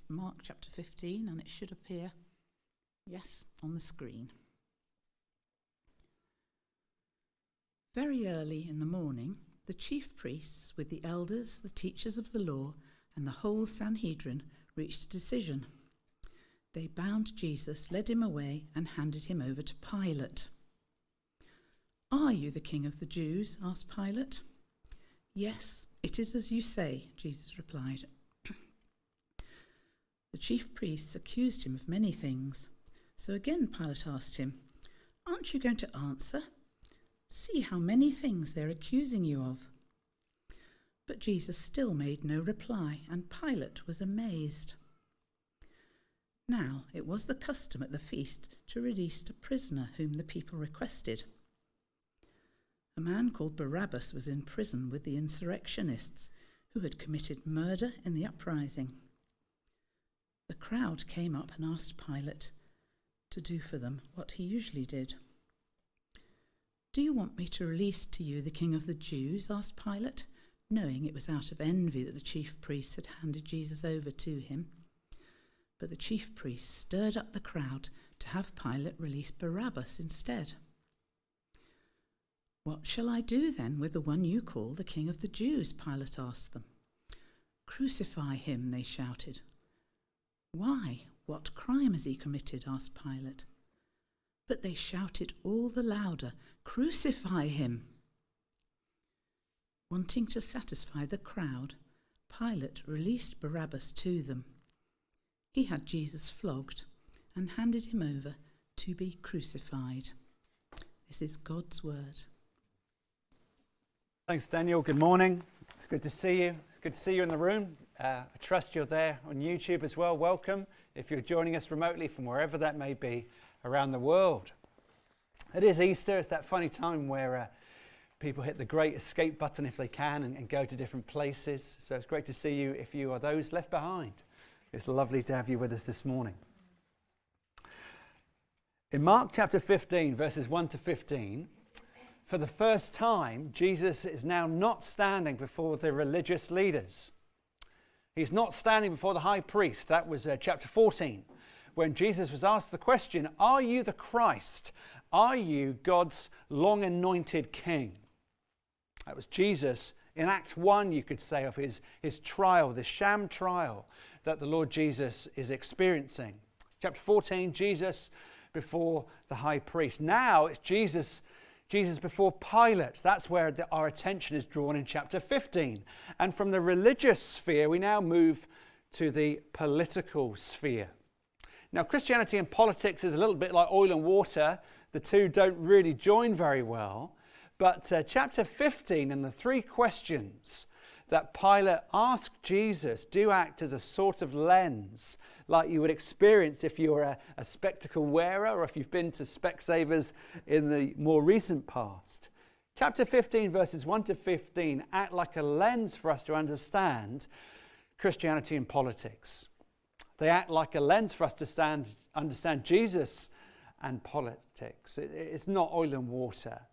Mark chapter 15, and it should appear, yes, on the screen. Very early in the morning, the chief priests, with the elders, the teachers of the law, and the whole Sanhedrin, reached a decision. They bound Jesus, led him away, and handed him over to Pilate. "Are you the king of the Jews?" asked Pilate. "Yes, it is as you say," Jesus replied. The chief priests accused him of many things. So again Pilate asked him, "Aren't you going to answer? See how many things they're accusing you of." But Jesus still made no reply, and Pilate was amazed. Now it was the custom at the feast to release a prisoner whom the people requested. A man called Barabbas was in prison with the insurrectionists who had committed murder in the uprising. The crowd came up and asked Pilate to do for them what he usually did. "Do you want me to release to you the king of the Jews?" asked Pilate, knowing it was out of envy that the chief priests had handed Jesus over to him. But the chief priests stirred up the crowd to have Pilate release Barabbas instead. "What shall I do then with the one you call the king of the Jews?" Pilate asked them. "Crucify him," they shouted. "Why? What crime has he committed?" asked Pilate. But they shouted all the louder, "Crucify him!" Wanting to satisfy the crowd, Pilate released Barabbas to them. He had Jesus flogged and handed him over to be crucified. This is God's word. Thanks, Daniel. Good morning. It's good to see you. It's good to see you in the room. I trust you're there on YouTube as well. Welcome if you're joining us remotely from wherever that may be around the world. It is Easter. It's that funny time where people hit the great escape button if they can and go to different places. So it's great to see you if you are those left behind. It's lovely to have you with us this morning. In Mark chapter 15, verses 1 to 15, for the first time, Jesus is now not standing before the religious leaders. He's not standing before the high priest. That was chapter 14, when Jesus was asked the question, "Are you the Christ? Are you God's long anointed king?" That was Jesus in Act 1, you could say, of his trial, the sham trial that the Lord Jesus is experiencing. Chapter 14, Jesus before the high priest. Now it's Jesus before Pilate. That's where our attention is drawn in chapter 15. And from the religious sphere, we now move to the political sphere. Now, Christianity and politics is a little bit like oil and water. The two don't really join very well. But chapter 15 and the three questions that Pilate asked Jesus do act as a sort of lens, like you would experience if you were a spectacle wearer or if you've been to Specsavers in the more recent past. Chapter 15, verses 1 to 15, act like a lens for us to understand Christianity and politics. They act like a lens for us to understand Jesus and politics. It's not oil and water.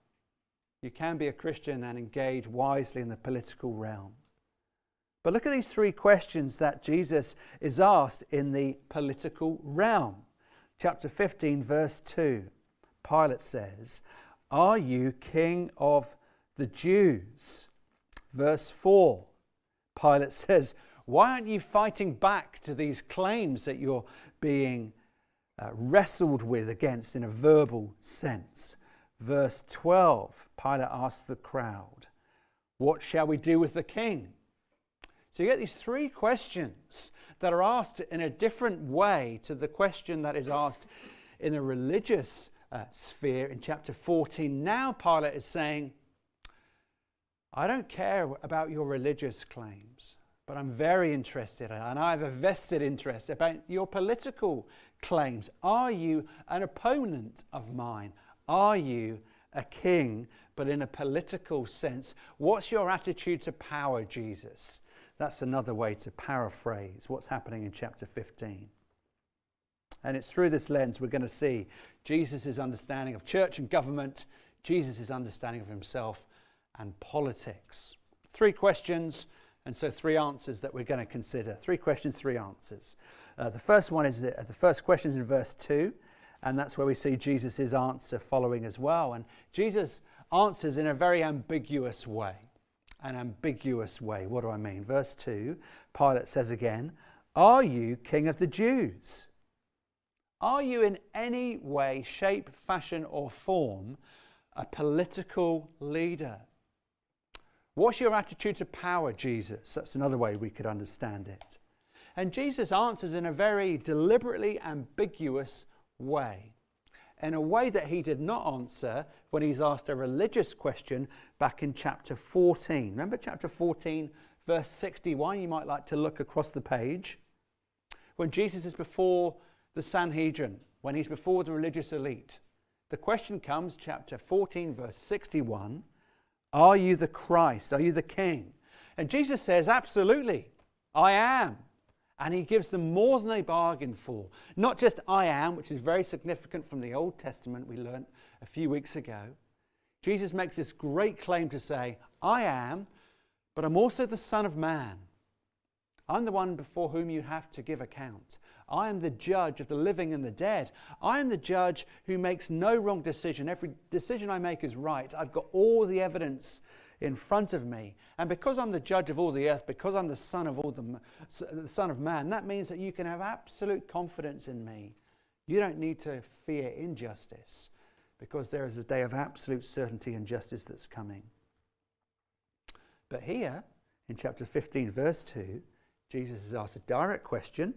You can be a Christian and engage wisely in the political realm. But look at these three questions that Jesus is asked in the political realm. Chapter 15, verse 2, Pilate says, "Are you king of the Jews?" Verse 4, Pilate says, "Why aren't you fighting back to these claims that you're being wrestled with against in a verbal sense?" Verse 12, Pilate asks the crowd, "What shall we do with the king?" So you get these three questions that are asked in a different way to the question that is asked in the religious sphere in chapter 14. Now Pilate is saying, "I don't care about your religious claims, but I'm very interested, and I have a vested interest about your political claims. Are you an opponent of mine? Are you a king, but in a political sense? What's your attitude to power, Jesus?" That's another way to paraphrase what's happening in chapter 15. And it's through this lens we're going to see Jesus' understanding of church and government, Jesus' understanding of himself and politics. Three questions, And so 3 answers that we're going to consider. 3 questions, 3 answers. The first one is the first question is in verse 2, and that's where we see Jesus' answer following as well. And Jesus answers in a very ambiguous way. An ambiguous way. What do I mean? Verse 2, Pilate says again, "Are you king of the Jews?" Are you in any way, shape, fashion, or form a political leader? What's your attitude to power, Jesus? That's another way we could understand it. And Jesus answers in a very deliberately ambiguous way, in a way that he did not answer when he's asked a religious question back in chapter 14. Remember chapter 14, verse 61? You might like to look across the page. When Jesus is before the Sanhedrin, when he's before the religious elite, the question comes, chapter 14, verse 61, "Are you the Christ? Are you the King?" And Jesus says, "Absolutely, I am." And he gives them more than they bargained for. Not just "I am," which is very significant from the Old Testament we learnt a few weeks ago. Jesus makes this great claim to say, "I am, but I'm also the Son of Man. I'm the one before whom you have to give account. I am the judge of the living and the dead. I am the judge who makes no wrong decision. Every decision I make is right. I've got all the evidence in front of me. And because I'm the judge of all the earth, because I'm the Son of Man, that means that you can have absolute confidence in me. You don't need to fear injustice, because there is a day of absolute certainty and justice that's coming." But here, in chapter 15, verse 2, Jesus is asked a direct question,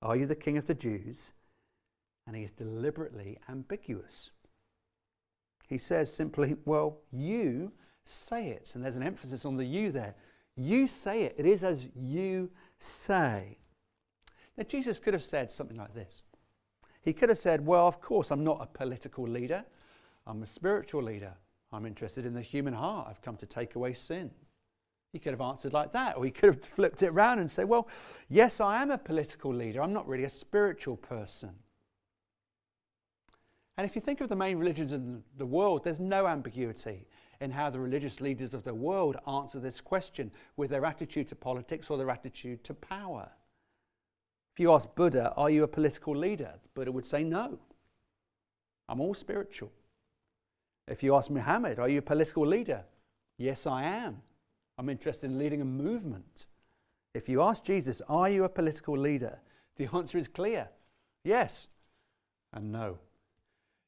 "Are you the King of the Jews?" And he is deliberately ambiguous. He says simply, "Well, you say it." And there's an emphasis on the "you" there. You say it. It is as you say. Now, Jesus could have said something like this. He could have said, "Well, of course, I'm not a political leader. I'm a spiritual leader. I'm interested in the human heart. I've come to take away sin." He could have answered like that. Or he could have flipped it around and said, "Well, yes, I am a political leader. I'm not really a spiritual person." And if you think of the main religions in the world, there's no ambiguity in how the religious leaders of the world answer this question with their attitude to politics or their attitude to power. If you ask Buddha, "Are you a political leader?" Buddha would say, "No, I'm all spiritual." If you ask Muhammad, "Are you a political leader?" "Yes, I am. I'm interested in leading a movement." If you ask Jesus, "Are you a political leader?" the answer is clear. Yes and no.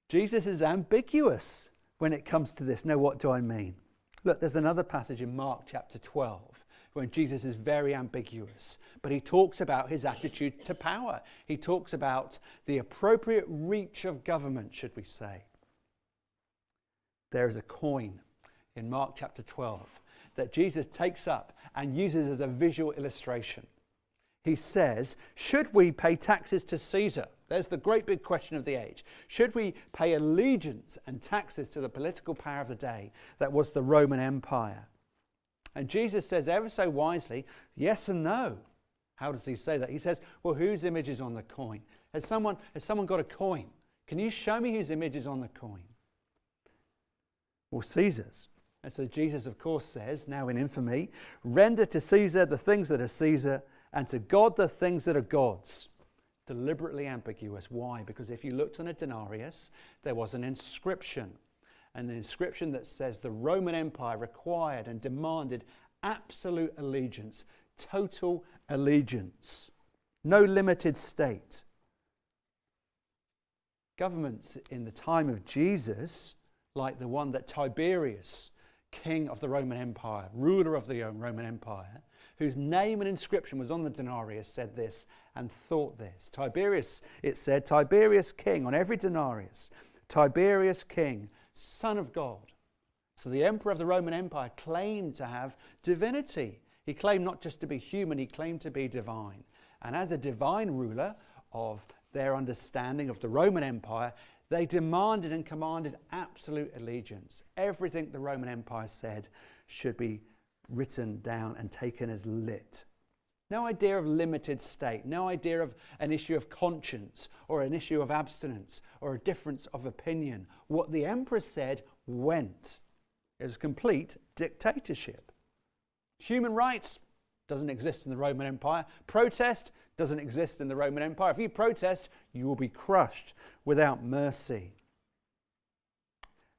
Jesus is ambiguous when it comes to this. Now, what do I mean? Look, there's another passage in Mark chapter 12 when Jesus is very ambiguous, but he talks about his attitude to power. He talks about the appropriate reach of government, should we say. There is a coin in Mark chapter 12 that Jesus takes up and uses as a visual illustration. He says, "Should we pay taxes to Caesar?" There's the great big question of the age. Should we pay allegiance and taxes to the political power of the day that was the Roman Empire? And Jesus says ever so wisely, yes and no. How does he say that? He says, "Well, whose image is on the coin? Has someone got a coin? Can you show me whose image is on the coin?" Well, Caesar's. And so Jesus, of course, says, now in infamy, "Render to Caesar the things that are Caesar, and to God the things that are God's." Deliberately ambiguous. Why? Because if you looked on a denarius, there was an inscription. An inscription that says the Roman Empire required and demanded absolute allegiance, total allegiance, no limited state. Governments in the time of Jesus, like the one that Tiberius, king of the Roman Empire, ruler of the Roman Empire, whose name and inscription was on the denarius, said this and thought this. Tiberius, it said, "Tiberius king," on every denarius. "Tiberius king, son of God." So the emperor of the Roman Empire claimed to have divinity. He claimed not just to be human, he claimed to be divine. And as a divine ruler of their understanding of the Roman Empire, they demanded and commanded absolute allegiance. Everything the Roman Empire said should be written down and taken as lit. No idea of limited state, no idea of an issue of conscience or an issue of abstinence or a difference of opinion. What the emperor said went. It was complete dictatorship. Human rights doesn't exist in the Roman Empire. Protest doesn't exist in the Roman Empire. If you protest, you will be crushed without mercy.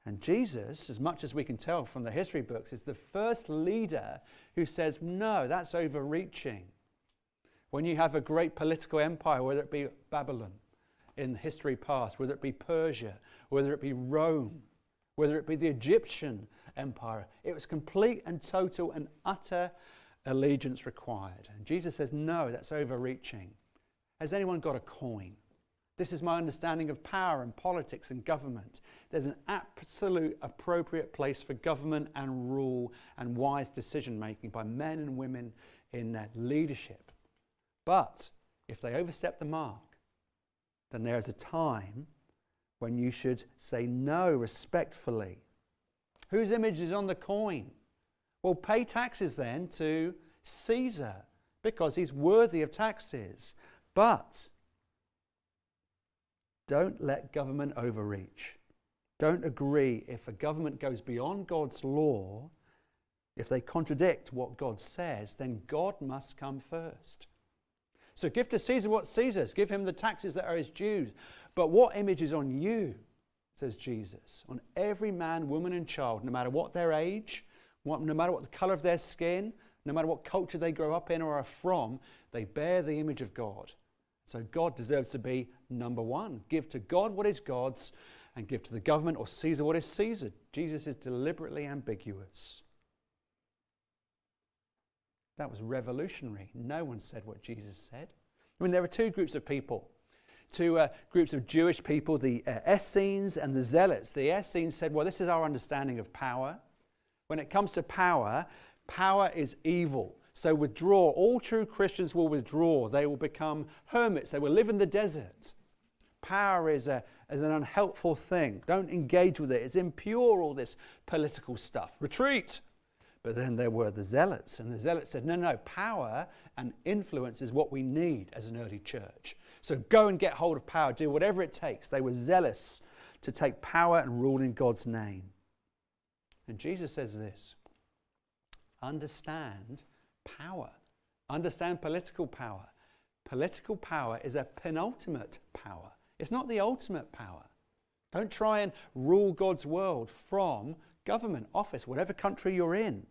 And Jesus, as much as we can tell from the history books, is the first leader who says, no, that's overreaching. When you have a great political empire, whether it be Babylon in history past, whether it be Persia, whether it be Rome, whether it be the Egyptian empire, it was complete and total and utter allegiance required. And Jesus says, no, that's overreaching. Has anyone got a coin? This is my understanding of power and politics and government. There's an absolute appropriate place for government and rule and wise decision making by men and women in leadership. But if they overstep the mark, then there's a time when you should say no respectfully. Whose image is on the coin? Well, pay taxes then to Caesar because he's worthy of taxes. But don't let government overreach. Don't agree if a government goes beyond God's law. If they contradict what God says, then God must come first. So give to Caesar what's Caesar's. Give him the taxes that are his dues. But what image is on you, says Jesus, on every man, woman and child, no matter what their age, no matter what the colour of their skin, no matter what culture they grow up in or are from, they bear the image of God. So God deserves to be number one. Give to God what is God's and give to the government or Caesar what is Caesar. Jesus is deliberately ambiguous. That was revolutionary. No one said what Jesus said. I mean, there were two groups of people. Two groups of Jewish people, the Essenes and the Zealots. The Essenes said, well, this is our understanding of power. When it comes to power, power is evil. So withdraw. All true Christians will withdraw. They will become hermits. They will live in the desert. Power is an unhelpful thing. Don't engage with it. It's impure, all this political stuff. Retreat. But then there were the Zealots. And the Zealots said, no, power and influence is what we need as an early church. So go and get hold of power. Do whatever it takes. They were zealous to take power and rule in God's name. And Jesus says this. Understand power. Understand political power. Political power is a penultimate power. It's not the ultimate power. Don't try and rule God's world from government, office, whatever country you're in.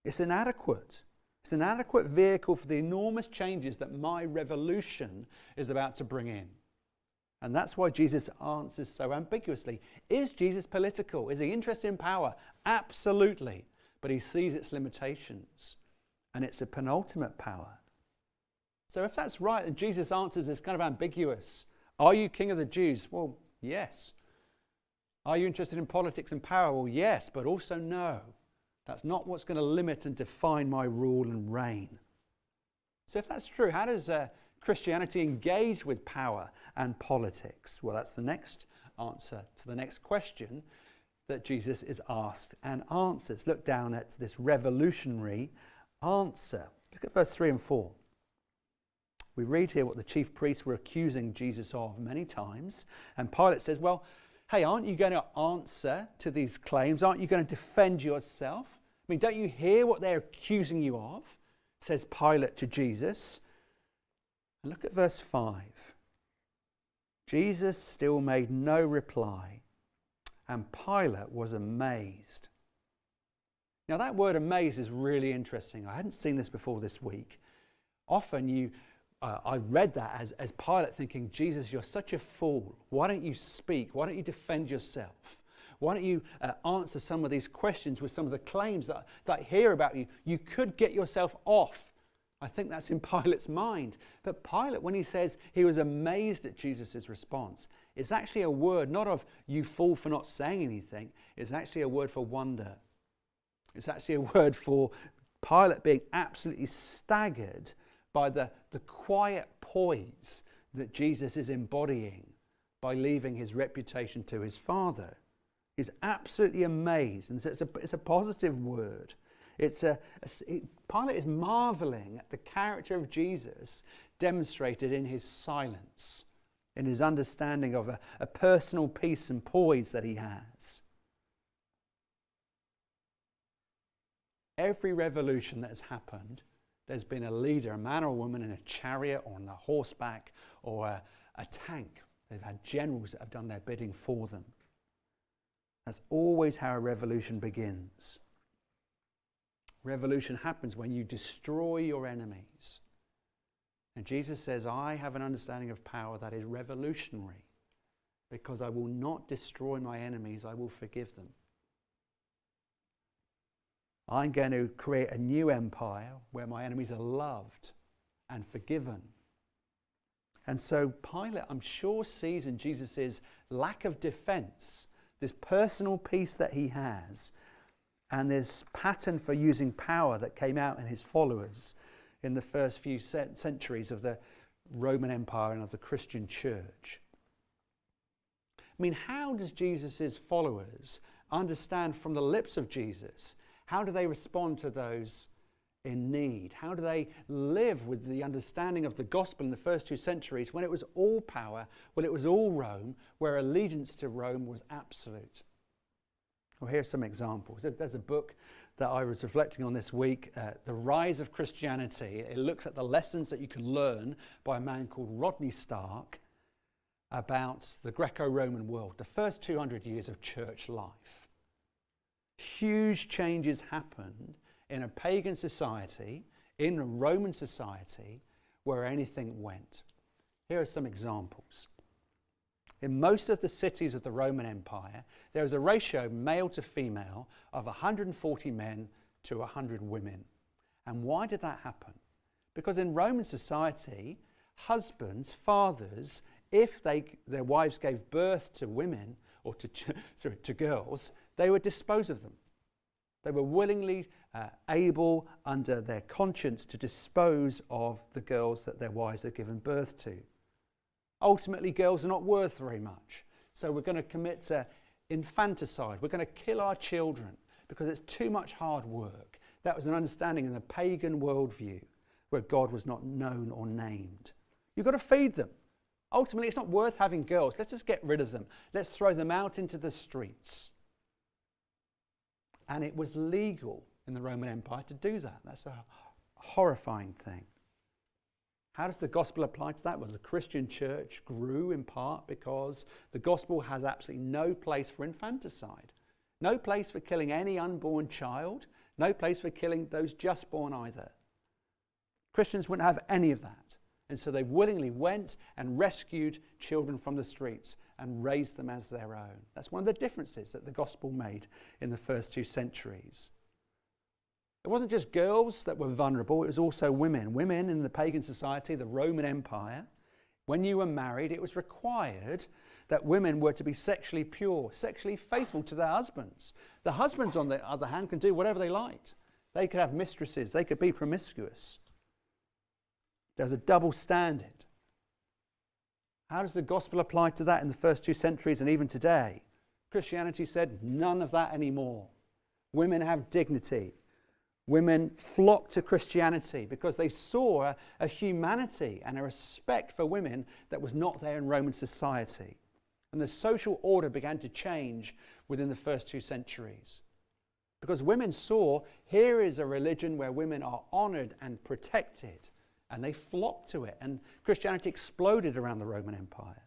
It's inadequate. It's an adequate vehicle for the enormous changes that my revolution is about to bring in. And that's why Jesus answers so ambiguously. Is Jesus political? Is he interested in power? Absolutely. But he sees its limitations. And it's a penultimate power. So if that's right, and Jesus' answers is kind of ambiguous. Are you king of the Jews? Well, yes. Are you interested in politics and power? Well, yes, but also no. That's not what's going to limit and define my rule and reign. So if that's true, how does Christianity engage with power and politics? Well, that's the next answer to the next question that Jesus is asked and answers. Look down at this revolutionary answer. Look at verse 3 and 4. We read here what the chief priests were accusing Jesus of many times. And Pilate says, well, hey, aren't you going to answer to these claims? Aren't you going to defend yourself? I mean, don't you hear what they're accusing you of? Says Pilate to Jesus. And look at verse 5. Jesus still made no reply, and Pilate was amazed. Now, that word amazed is really interesting. I hadn't seen this before this week. Often I read that as Pilate thinking, Jesus, you're such a fool. Why don't you speak? Why don't you defend yourself? Why don't you answer some of these questions with some of the claims that I hear about you? You could get yourself off. I think that's in Pilate's mind. But Pilate, when he says he was amazed at Jesus' response, it's actually a word not of you fool for not saying anything. It's actually a word for wonder. It's actually a word for Pilate being absolutely staggered by the quiet poise that Jesus is embodying by leaving his reputation to his Father. He's absolutely amazed, and so it's a positive word. Pilate is marveling at the character of Jesus demonstrated in his silence, in his understanding of a personal peace and poise that he has. Every revolution that has happened, there's been a leader, a man or a woman in a chariot or on a horseback or a tank. They've had generals that have done their bidding for them. That's always how a revolution begins. Revolution happens when you destroy your enemies. And Jesus says, I have an understanding of power that is revolutionary, because I will not destroy my enemies, I will forgive them. I'm going to create a new empire where my enemies are loved and forgiven. And so Pilate, I'm sure, sees in Jesus' lack of defense, this personal peace that he has, and this pattern for using power that came out in his followers in the first few centuries of the Roman Empire and of the Christian church. I mean, how does Jesus' followers understand from the lips of Jesus? How do they respond to those in need? How do they live with the understanding of the gospel in the first 2 centuries when it was all power, when it was all Rome, where allegiance to Rome was absolute? Well, here's some examples. There's a book that I was reflecting on this week, The Rise of Christianity. It looks at the lessons that you can learn by a man called Rodney Stark about the Greco-Roman world, the first 200 years of church life. Huge changes happened in a pagan society, in a Roman society, where anything went. Here are some examples. In most of the cities of the Roman Empire, there was a ratio male to female of 140 men to 100 women. And why did that happen? Because in Roman society, husbands, fathers, if their wives gave birth to women or to girls, they would dispose of them. They were willingly able, under their conscience, to dispose of the girls that their wives had given birth to. Ultimately, girls are not worth very much. So we're going to commit to infanticide. We're going to kill our children because it's too much hard work. That was an understanding in the pagan worldview where God was not known or named. You've got to feed them. Ultimately, it's not worth having girls. Let's just get rid of them. Let's throw them out into the streets. And it was legal in the Roman Empire to do that. That's a horrifying thing. How does the gospel apply to that? Well, the Christian church grew in part because the gospel has absolutely no place for infanticide, no place for killing any unborn child, no place for killing those just born either. Christians wouldn't have any of that. And so they willingly went and rescued children from the streets and raised them as their own. That's one of the differences that the gospel made in the first 2 centuries. It wasn't just girls that were vulnerable, it was also women. Women in the pagan society, the Roman Empire, when you were married, it was required that women were to be sexually pure, sexually faithful to their husbands. The husbands, on the other hand, can do whatever they liked. They could have mistresses, they could be promiscuous. There was a double standard. How does the gospel apply to that in the first 2 centuries and even today? Christianity said none of that anymore. Women have dignity. Women flocked to Christianity because they saw a humanity and a respect for women that was not there in Roman society. And the social order began to change within the first 2 centuries. Because women saw, here is a religion where women are honored and protected. And they flocked to it. And Christianity exploded around the Roman Empire.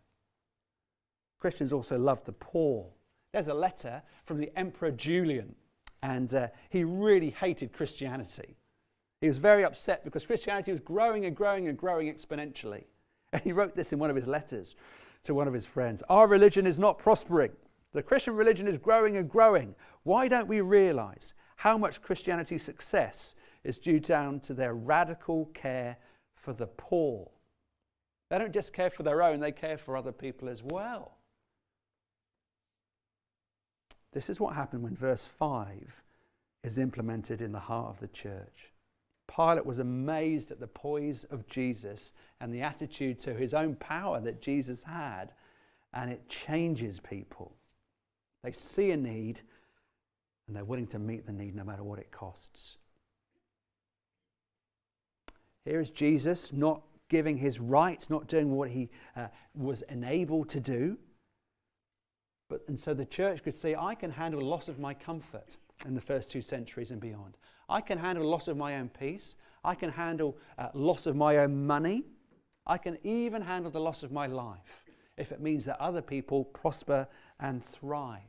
Christians also loved the poor. There's a letter from the Emperor Julian. And he really hated Christianity. He was very upset because Christianity was growing and growing and growing exponentially. And he wrote this in one of his letters to one of his friends. Our religion is not prospering. The Christian religion is growing and growing. Why don't we realize how much Christianity's success is due down to their radical care for the poor? They don't just care for their own, they care for other people as well. This is what happened when verse 5 is implemented in the heart of the church. Pilate was amazed at the poise of Jesus and the attitude to his own power that Jesus had, and it changes people. They see a need and they're willing to meet the need no matter what it costs. Here is Jesus not giving his rights, not doing what he was enabled to do. And so the church could say, I can handle loss of my comfort in the first 2 centuries and beyond. I can handle loss of my own peace. I can handle loss of my own money. I can even handle the loss of my life if it means that other people prosper and thrive.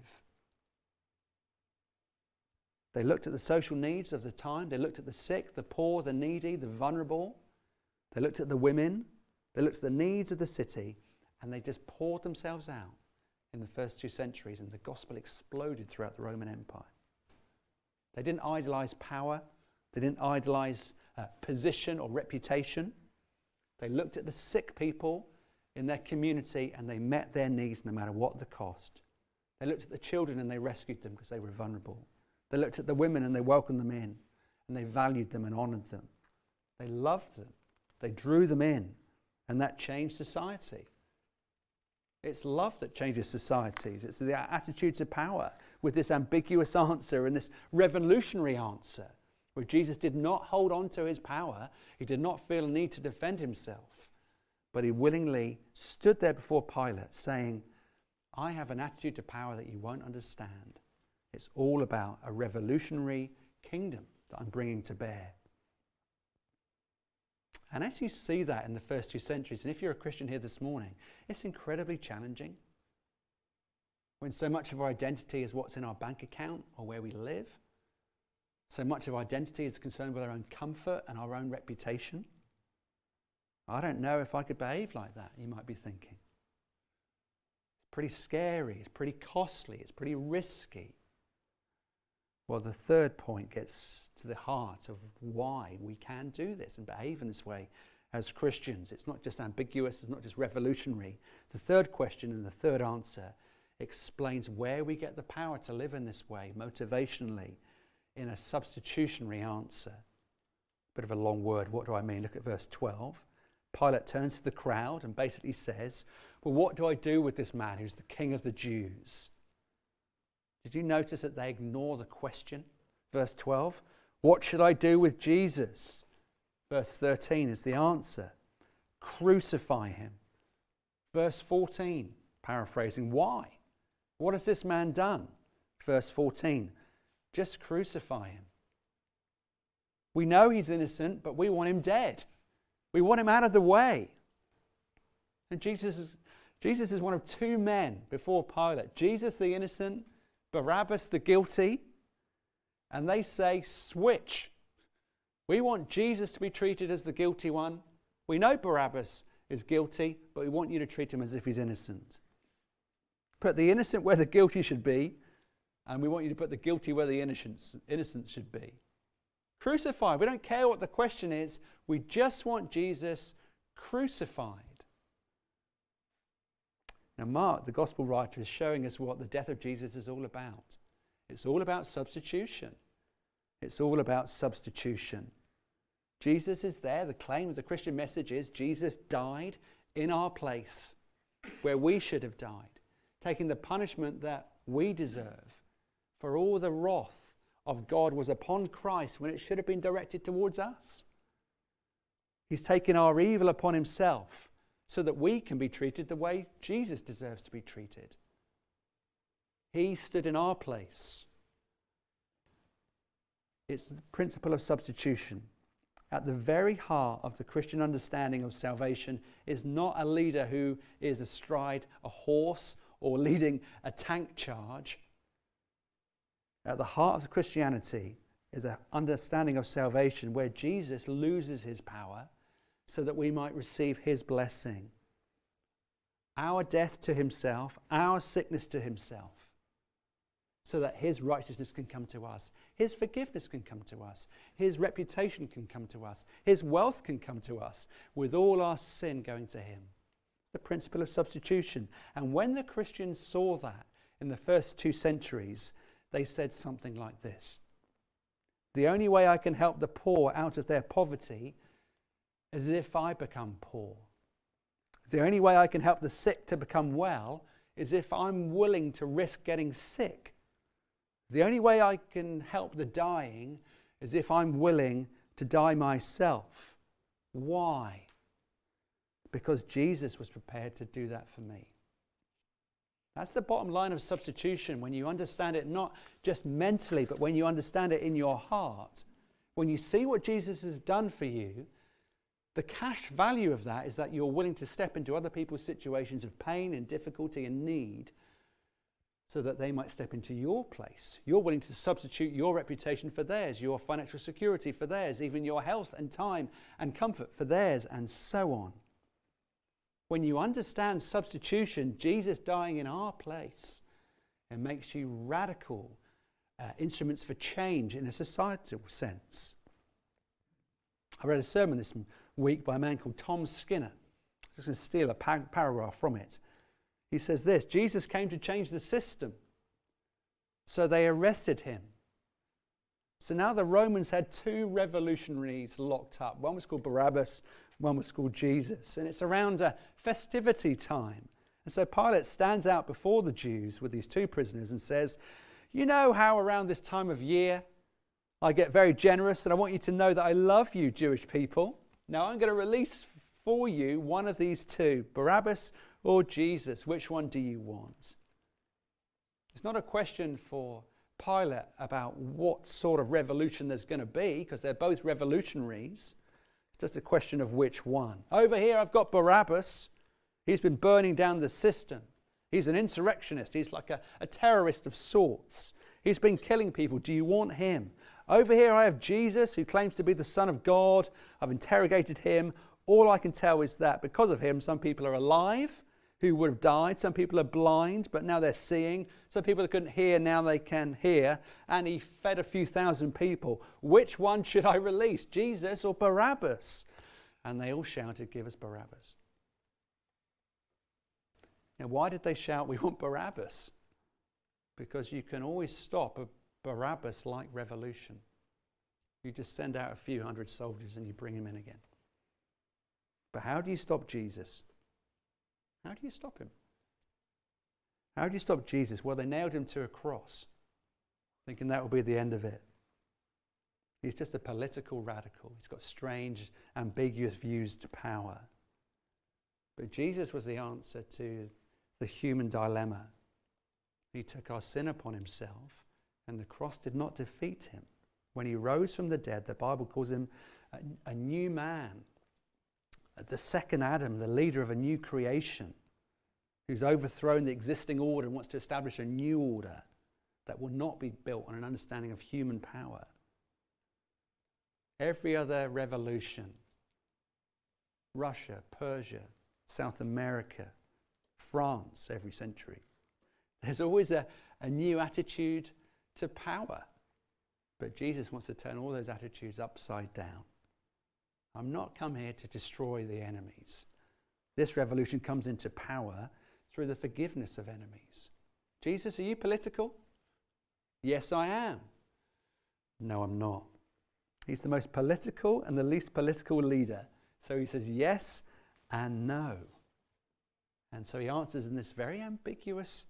They looked at the social needs of the time. They looked at the sick, the poor, the needy, the vulnerable. They looked at the women. They looked at the needs of the city, and they just poured themselves out in the first 2 centuries, and the gospel exploded throughout the Roman Empire. They didn't idolize power. They didn't idolize position or reputation. They looked at the sick people in their community, and they met their needs no matter what the cost. They looked at the children, and they rescued them because they were vulnerable. They looked at the women, and they welcomed them in, and they valued them and honored them. They loved them. They drew them in, and that changed society. It's love that changes societies. It's the attitude to power with this ambiguous answer and this revolutionary answer, where Jesus did not hold on to his power. He did not feel a need to defend himself, but he willingly stood there before Pilate saying, I have an attitude to power that you won't understand. It's all about a revolutionary kingdom that I'm bringing to bear. And as you see that in the first 2 centuries, and if you're a Christian here this morning, it's incredibly challenging. When so much of our identity is what's in our bank account or where we live. So much of our identity is concerned with our own comfort and our own reputation. I don't know if I could behave like that, you might be thinking. It's pretty scary, it's pretty costly, it's pretty risky. Well, the third point gets to the heart of why we can do this and behave in this way as Christians. It's not just ambiguous, it's not just revolutionary. The third question and the third answer explains where we get the power to live in this way, motivationally, in a substitutionary answer. Bit of a long word, what do I mean? Look at verse 12. Pilate turns to the crowd and basically says, well, what do I do with this man who's the king of the Jews? Did you notice that they ignore the question? Verse 12, what should I do with Jesus? Verse 13 is the answer. Crucify him. Verse 14, paraphrasing, why? What has this man done? Verse 14, just crucify him. We know he's innocent, but we want him dead. We want him out of the way. And Jesus is one of 2 men before Pilate. Jesus the innocent, Barabbas the guilty, and they say, switch. We want Jesus to be treated as the guilty one. We know Barabbas is guilty, but we want you to treat him as if he's innocent. Put the innocent where the guilty should be, and we want you to put the guilty where the innocent should be. Crucified. We don't care what the question is. We just want Jesus crucified. Now, Mark, the gospel writer, is showing us what the death of Jesus is all about. It's all about substitution. It's all about substitution. Jesus is there. The claim of the Christian message is Jesus died in our place where we should have died, taking the punishment that we deserve. For all the wrath of God was upon Christ when it should have been directed towards us. He's taken our evil upon himself, so that we can be treated the way Jesus deserves to be treated. He stood in our place. It's the principle of substitution. At the very heart of the Christian understanding of salvation is not a leader who is astride a horse or leading a tank charge. At the heart of Christianity is an understanding of salvation where Jesus loses his power so that we might receive his blessing. Our death to himself, our sickness to himself, so that his righteousness can come to us, his forgiveness can come to us, his reputation can come to us, his wealth can come to us, with all our sin going to him. The principle of substitution. And when the Christians saw that in the first 2 centuries, they said something like this: the only way I can help the poor out of their poverty is if I become poor. The only way I can help the sick to become well is if I'm willing to risk getting sick. The only way I can help the dying is if I'm willing to die myself. Why? Because Jesus was prepared to do that for me. That's the bottom line of substitution, when you understand it not just mentally, but when you understand it in your heart. When you see what Jesus has done for you, the cash value of that is that you're willing to step into other people's situations of pain and difficulty and need so that they might step into your place. You're willing to substitute your reputation for theirs, your financial security for theirs, even your health and time and comfort for theirs, and so on. When you understand substitution, Jesus dying in our place, it makes you radical instruments for change in a societal sense. I read a sermon this week by a man called Tom Skinner. I'm just going to steal a paragraph from it. He says this: Jesus came to change the system, so they arrested him. So now the Romans had two revolutionaries locked up. One was called Barabbas, one was called Jesus. And it's around a festivity time. And so Pilate stands out before the Jews with these two prisoners and says, you know how around this time of year I get very generous, and I want you to know that I love you, Jewish people. Now I'm going to release for you one of these two, Barabbas or Jesus. Which one do you want? It's not a question for Pilate about what sort of revolution there's going to be, because they're both revolutionaries. It's just a question of which one. Over here I've got Barabbas. He's been burning down the system. He's an insurrectionist. He's like a terrorist of sorts. He's been killing people. Do you want him? Over here I have Jesus, who claims to be the Son of God. I've interrogated him. All I can tell is that because of him, some people are alive who would have died. Some people are blind, but now they're seeing. Some people that couldn't hear, now they can hear. And he fed a few thousand people. Which one should I release, Jesus or Barabbas? And they all shouted, give us Barabbas. Now, why did they shout, we want Barabbas? Because you can always stop a Barabbas-like revolution. You just send out a few hundred soldiers and you bring him in again. But how do you stop Jesus? How do you stop him? How do you stop Jesus? Well, they nailed him to a cross, thinking that will be the end of it. He's just a political radical. He's got strange, ambiguous views to power. But Jesus was the answer to the human dilemma. He took our sin upon himself, and the cross did not defeat him. When he rose from the dead, the Bible calls him a new man, the second Adam, the leader of a new creation, who's overthrown the existing order and wants to establish a new order that will not be built on an understanding of human power. Every other revolution, Russia, Persia, South America, France, every century, there's always a new attitude to power. But Jesus wants to turn all those attitudes upside down. I'm not come here to destroy the enemies. This revolution comes into power through the forgiveness of enemies. Jesus, are you political? Yes, I am. No, I'm not. He's the most political and the least political leader. So he says yes and no. And so he answers in this very ambiguous,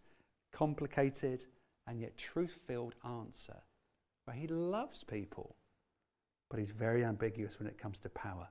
complicated, and yet truth-filled answer, where he loves people, but he's very ambiguous when it comes to power.